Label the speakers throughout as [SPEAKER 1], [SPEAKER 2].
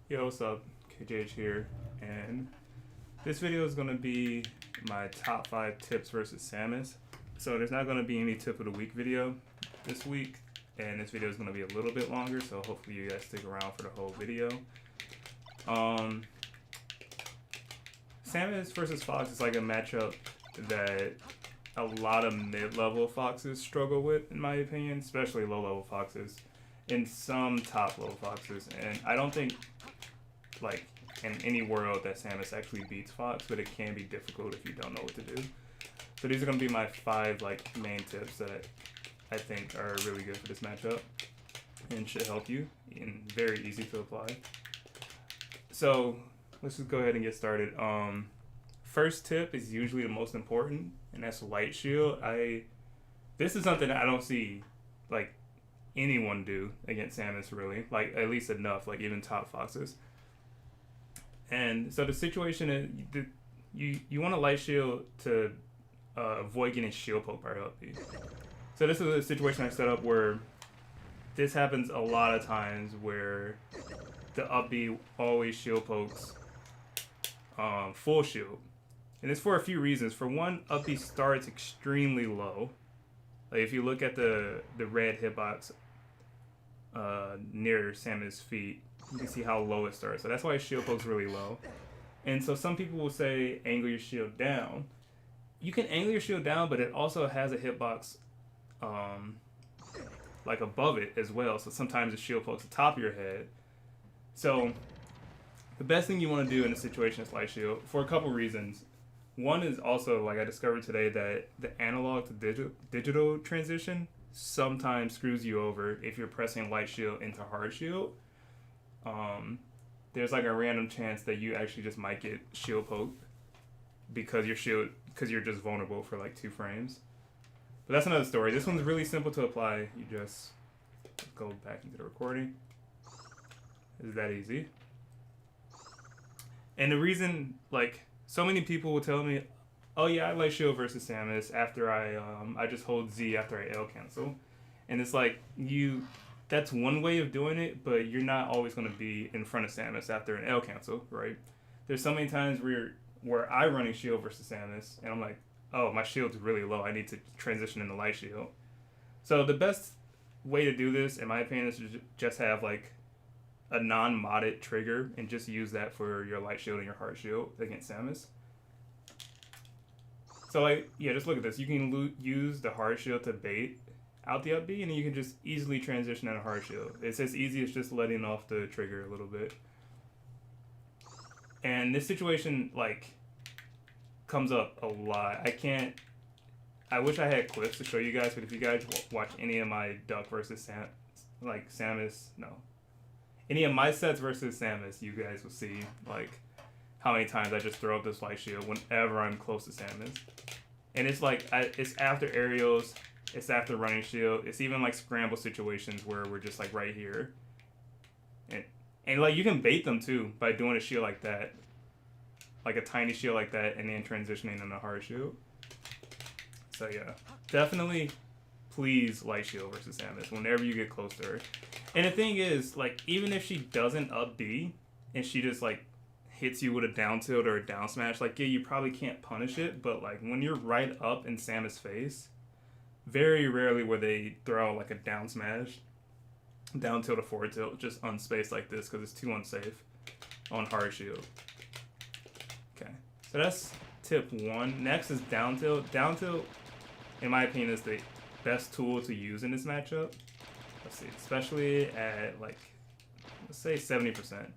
[SPEAKER 1] Yo, what's up? KJH here, and this video is going to be my top 5 tips versus Samus. So there's not going to be any tip of the week video this week, and this video is going to be a little bit longer, so hopefully you guys stick around for the whole video. Samus versus Fox is like a matchup that a lot of mid-level Foxes struggle with, in my opinion, especially low-level Foxes, and some top-level Foxes, and I don't think like in any world that Samus actually beats Fox, but it can be difficult if you don't know what to do. So these are going to be my 5 like main tips that I think are really good for this matchup and should help you and very easy to apply. So let's just go ahead and get started. First tip is usually the most important, and that's light shield. This is something that I don't see like anyone do against Samus, really, like at least enough, like even top Foxes. And so the situation is you want a light shield to avoid getting shield poked by her up B. So this is a situation I set up where this happens a lot of times where the up B always shield pokes full shield. And it's for a few reasons. For one, up B starts extremely low. Like if you look at the red hitbox near Samus' feet, you can see how low it starts. So that's why shield pokes really low. And so some people will say angle your shield down. You can angle your shield down, but it also has a hitbox like above it as well. So sometimes the shield pokes the top of your head. So the best thing you want to do in a situation is light shield for a couple reasons. One is also, like I discovered today, that the analog to digital transition sometimes screws you over if you're pressing light shield into hard shield. There's like a random chance that you actually just might get shield poked because you're just vulnerable for like 2 frames. But that's another story. This one's really simple to apply. You just go back into the recording. It's that easy. And the reason, like, so many people will tell me, oh yeah, I like shield versus Samus after I just hold Z after I L cancel. And it's like, that's one way of doing it, but you're not always going to be in front of Samus after an L cancel, right? There's so many times where I running shield versus Samus, and I'm like, oh, my shield's really low. I need to transition into light shield. So the best way to do this, in my opinion, is to just have like a non-modded trigger and just use that for your light shield and your hard shield against Samus. So like, yeah, just look at this. You can use the hard shield to bait out the up B, and then you can just easily transition into hard shield. It's as easy as just letting off the trigger a little bit. And this situation like comes up a lot. I wish I had clips to show you guys, but if you guys watch any of my Duck versus any of my sets versus Samus, you guys will see like how many times I just throw up this light shield whenever I'm close to Samus. And it's like, it's after aerials, it's after running shield, it's even like scramble situations where we're just like right here. And like you can bait them too by doing a shield like that. Like a tiny shield like that and then transitioning into hard shield. So yeah, definitely please light shield versus Samus whenever you get close to her. And the thing is, like, even if she doesn't up B and she just like hits you with a down tilt or a down smash, like, yeah, you probably can't punish it, but like when you're right up in Samus' face, very rarely will they throw like a down smash, down tilt or forward tilt, just unspaced like this because it's too unsafe on hard shield. Okay, so that's tip 1. Next is down tilt. Down tilt, in my opinion, is the best tool to use in this matchup. Let's see, especially at like, let's say 70%.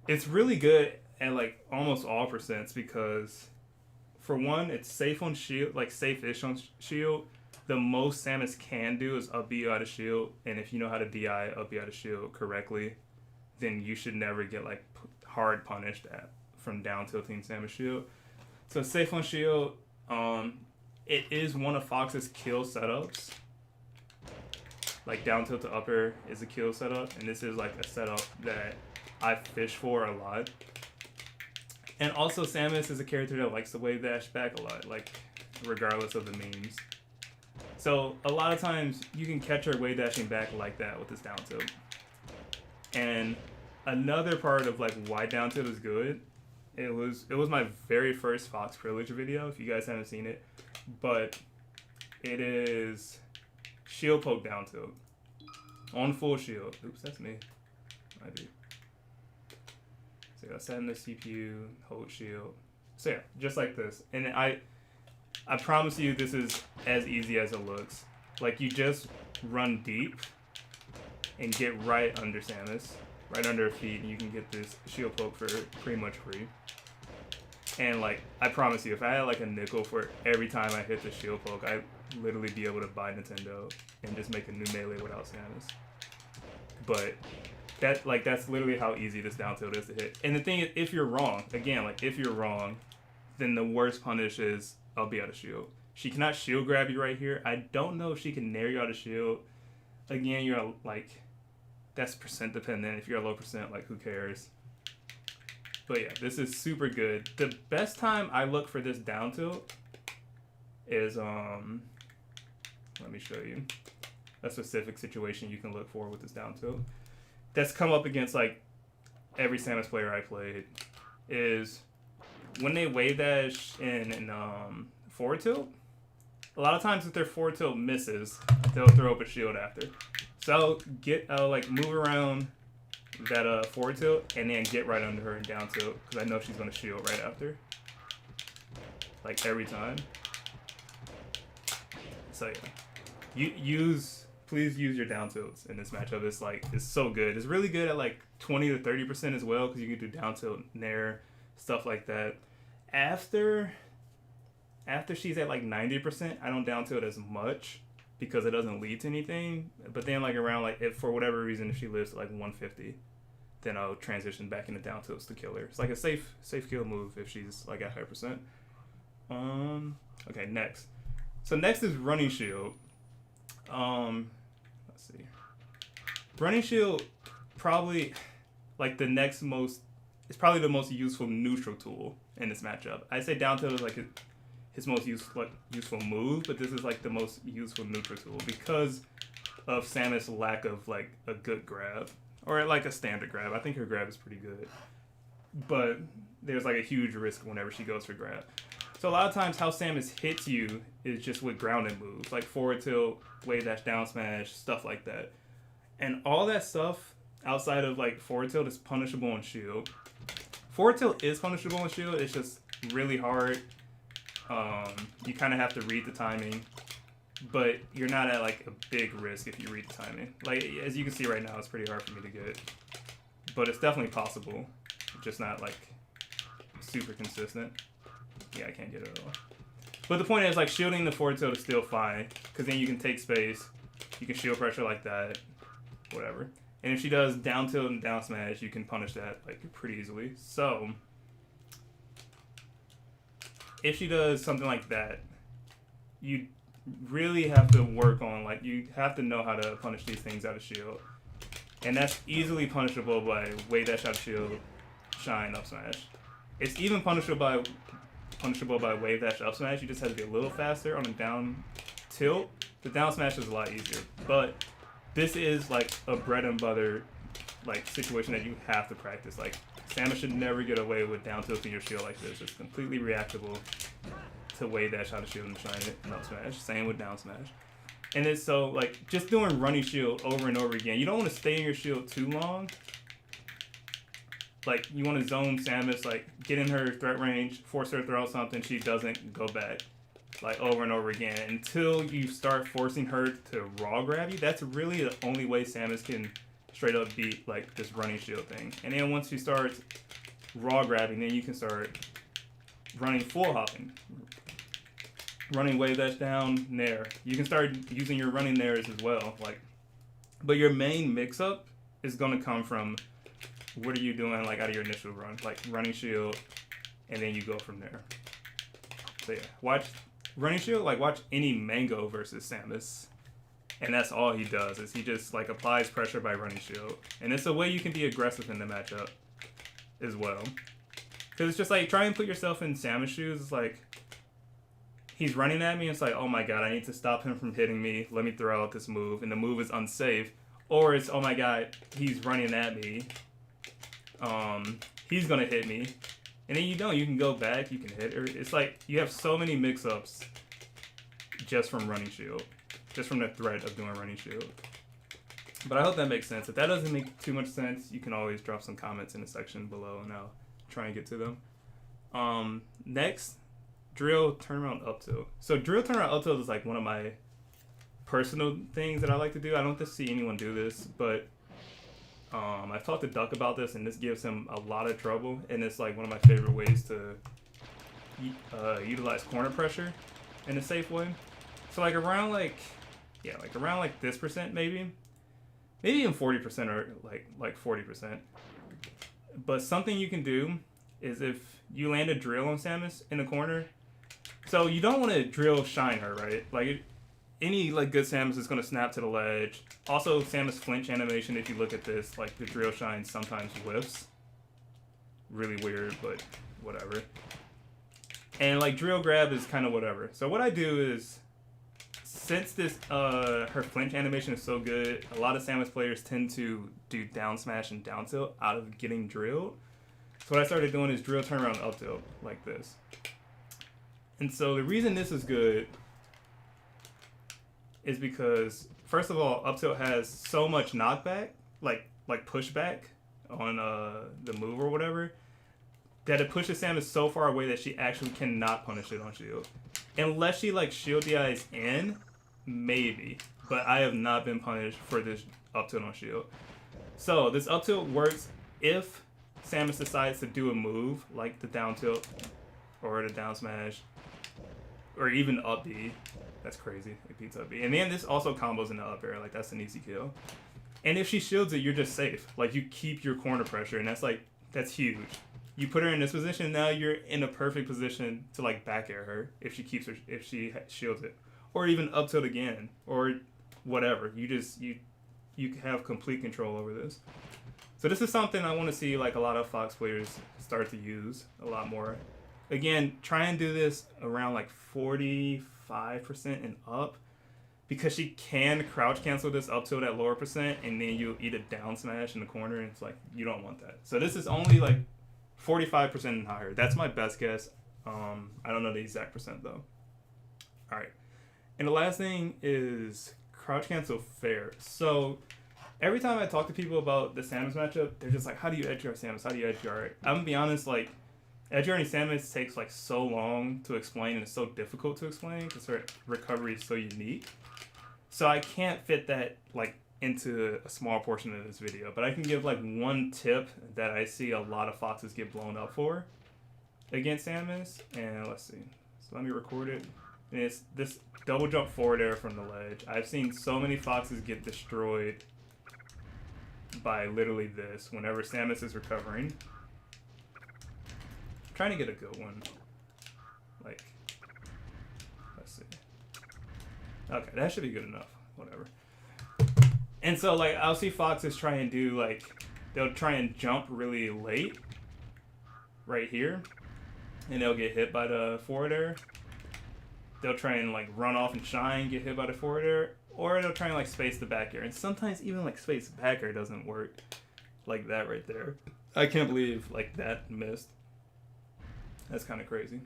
[SPEAKER 1] It's really good at like almost all percents because, for one, it's safe on shield, like safe-ish on shield. The most Samus can do is up B out of shield, and if you know how to DI up B out of shield correctly, then you should never get like hard punished from down tilting Samus shield. So safe on shield. It is one of Fox's kill setups. Like down tilt to upper is a kill setup, and this is like a setup that I fish for a lot. And also Samus is a character that likes to wave dash back a lot, like regardless of the memes. So a lot of times you can catch her wave dashing back like that with this down tilt. And another part of like why down tilt is good. It was my very first Fox Privilege video. If you guys haven't seen it, but it is shield poke down tilt on full shield. Oops, that's me. Might be. So I set in the CPU, hold shield. So yeah, just like this. And I promise you this is as easy as it looks. Like you just run deep and get right under Samus, right under her feet, and you can get this shield poke for pretty much free. And like, I promise you, if I had like a nickel for every time I hit the shield poke, I'd literally be able to buy Nintendo and just make a new Melee without Samus. But that's literally how easy this down tilt is to hit. And the thing is, if you're wrong, again, like if you're wrong, then the worst punish is I'll be out of shield. She cannot shield grab you right here. I don't know if she can nair you out of shield. Again, you're like, that's percent dependent. If you're a low percent, like who cares? But yeah, this is super good. The best time I look for this down tilt is, let me show you a specific situation you can look for with this down tilt. That's come up against like every Samus player I played, is when they wave dash in forward tilt. A lot of times if their forward tilt misses, they'll throw up a shield after. So get like move around that forward tilt and then get right under her and down tilt, because I know she's gonna shield right after. Like every time. So yeah, please use your down tilts in this matchup. It's so good. It's really good at like 20 to 30% as well, because you can do down tilt, nair, stuff like that. After she's at like 90%, I don't down tilt as much because it doesn't lead to anything. But then like around like, if for whatever reason if she lives to like 150, then I'll transition back into down tilts to kill her. It's like a safe kill move if she's like at 100%. Okay, next. So next is running shield. Let's see. Running shield probably like it's probably the most useful neutral tool in this matchup. I'd say down tilt is like his most useful move, but this is like the most useful neutral tool because of Samus' lack of like a good grab, or like a standard grab. I think her grab is pretty good, but there's like a huge risk whenever she goes for grab. So a lot of times how Samus hits you is just with grounded moves, like forward tilt, wave dash, down smash, stuff like that. And all that stuff outside of like forward tilt is punishable on shield. Forward tilt is punishable on shield, it's just really hard. You kind of have to read the timing, but you're not at like a big risk if you read the timing. Like as you can see right now, it's pretty hard for me to get, but it's definitely possible, just not like super consistent. Yeah, I can't get it at all. But the point is, like, shielding the forward tilt is still fine, because then you can take space, you can shield pressure like that, whatever. And if she does down tilt and down smash, you can punish that like pretty easily. So if she does something like that, you really have to work on, like, you have to know how to punish these things out of shield. And that's easily punishable by wave dash out of shield, shine, up smash. It's even punishable by wave dash up smash. You just have to be a little faster on a down tilt. The down smash is a lot easier, but this is like a bread and butter like situation that you have to practice. Like Samus should never get away with down tilting your shield like this. It's completely reactable to wave dash out of shield and shine it and up smash. Same with down smash. And it's so like just doing running shield over and over again. You don't want to stay in your shield too long. Like, you want to zone Samus, like, get in her threat range, force her to throw out something, she doesn't go back, like, over and over again. Until you start forcing her to raw grab you, that's really the only way Samus can straight up beat, like, this running shield thing. And then once she starts raw grabbing, then you can start running full hopping. Running wave dash down, nair. You can start using your running nairs as well, like, but your main mix-up is going to come from what are you doing, like, out of your initial run? Like, running shield, and then you go from there. So, yeah. Watch running shield, like, watch any Mango versus Samus. And that's all he does, is he just, like, applies pressure by running shield. And it's a way you can be aggressive in the matchup as well. Because it's just, like, try and put yourself in Samus' shoes. It's like, he's running at me, and it's like, oh my god, I need to stop him from hitting me. Let me throw out this move. And the move is unsafe. Or it's, oh my god, he's running at me. he's gonna hit me, and then you can go back, you can hit her. It's like you have so many mix-ups just from running shield, just from the threat of doing running shield. But I hope that makes sense. If that doesn't make too much sense, you can always drop some comments in the section below, and I'll try and get to them. Next, drill turnaround up tilt. So drill turnaround up tilt is like one of my personal things that I like to do. I don't just see anyone do this, but I've talked to Duck about this, and this gives him a lot of trouble, and it's like one of my favorite ways to utilize corner pressure in a safe way. So like around like this percent, maybe even 40% or like 40%. But something you can do is if you land a drill on Samus in the corner, so you don't want to drill shine her, right? Like any like good Samus is going to snap to the ledge. Also, Samus flinch animation, if you look at this, like the drill shine sometimes whiffs. Really weird, but whatever. And like drill grab is kind of whatever. So what I do is, since this her flinch animation is so good, a lot of Samus players tend to do down smash and down tilt out of getting drilled. So what I started doing is drill turnaround up tilt like this. And so the reason this is good is because, first of all, up tilt has so much knockback, like pushback on the move or whatever, that it pushes Samus so far away that she actually cannot punish it on shield. Unless she like shield DIs in, maybe. But I have not been punished for this up tilt on shield. So this up tilt works if Samus decides to do a move like the down tilt or the down smash or even up B. That's crazy. It beats up B. And then this also combos in the up air. Like that's an easy kill. And if she shields it, you're just safe. Like you keep your corner pressure, and that's huge. You put her in this position, now you're in a perfect position to like back air her if she shields it, or even up tilt again, or whatever. You have complete control over this. So this is something I want to see like a lot of Fox players start to use a lot more. Again, try and do this around like 45% and up, because she can crouch cancel this up tilt at lower percent, and then you'll eat a down smash in the corner, and it's like you don't want that. So this is only like 45% and higher. That's my best guess. I don't know the exact percent though. All right. And the last thing is crouch cancel fair. So every time I talk to people about the Samus matchup, they're just like, how do you edge guard Samus? How do you edge guard? I'm gonna be honest, like edge guarding Samus takes like so long to explain, and it's so difficult to explain because her recovery is so unique. So I can't fit that like into a small portion of this video, but I can give like one tip that I see a lot of Foxes get blown up for against Samus. And let's see. So let me record it. And it's this double jump forward air from the ledge. I've seen so many Foxes get destroyed by literally this whenever Samus is recovering. I'm trying to get a good one. Like, let's see. Okay, that should be good enough. Whatever. And so, like, I'll see Foxes try and do, like, they'll try and jump really late, right here, and they'll get hit by the forward air. They'll try and, like, run off and shine, get hit by the forward air, or they'll try and, like, space the back air. And sometimes even, like, space the back air doesn't work like that right there. I can't believe, like, that missed. That's kind of crazy.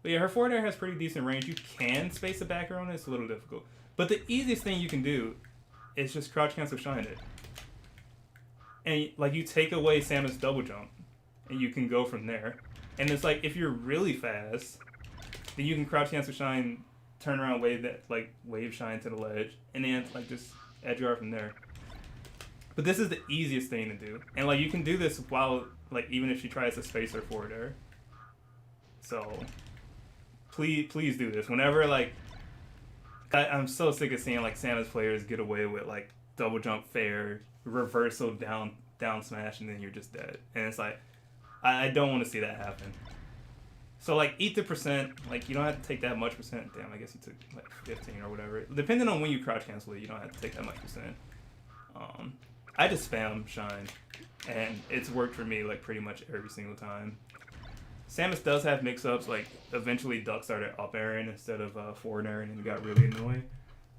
[SPEAKER 1] But yeah, her forward air has pretty decent range. You can space the back air on it. It's a little difficult. But the easiest thing you can do is just crouch cancel shine it. And like you take away Samus double jump and you can go from there. And it's like if you're really fast, then you can crouch cancel shine, turn around, wave shine to the ledge, and then like just edge guard from there. But this is the easiest thing to do. And like you can do this while like even if she tries to space her forward air. So please do this. Whenever like I'm so sick of seeing like Samus players get away with like double jump fair, reversal down smash, and then you're just dead. And it's like I don't want to see that happen. So like eat the percent. Like you don't have to take that much percent. Damn, I guess you took like 15 or whatever. Depending on when you crouch cancel it, you don't have to take that much percent. I just spam shine, and it's worked for me like pretty much every single time. Samus does have mix-ups, like eventually Duck started up airing instead of forward airing, and it got really annoying.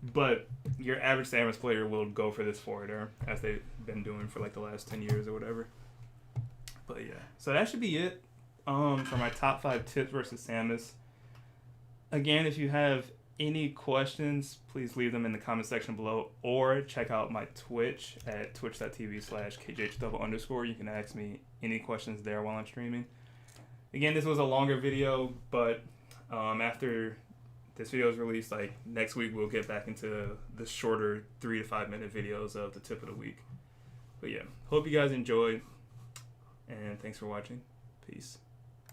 [SPEAKER 1] But your average Samus player will go for this forward air, as they've been doing for like the last 10 years or whatever. But yeah, so that should be it for my top 5 tips versus Samus. Again, if you have any questions, please leave them in the comment section below, or check out my Twitch at twitch.tv/KJH_. You can ask me any questions there while I'm streaming. Again, this was a longer video, but after this video is released, like next week, we'll get back into the shorter 3 to 5 minute videos of the tip of the week. But yeah, hope you guys enjoyed, and thanks for watching. Peace.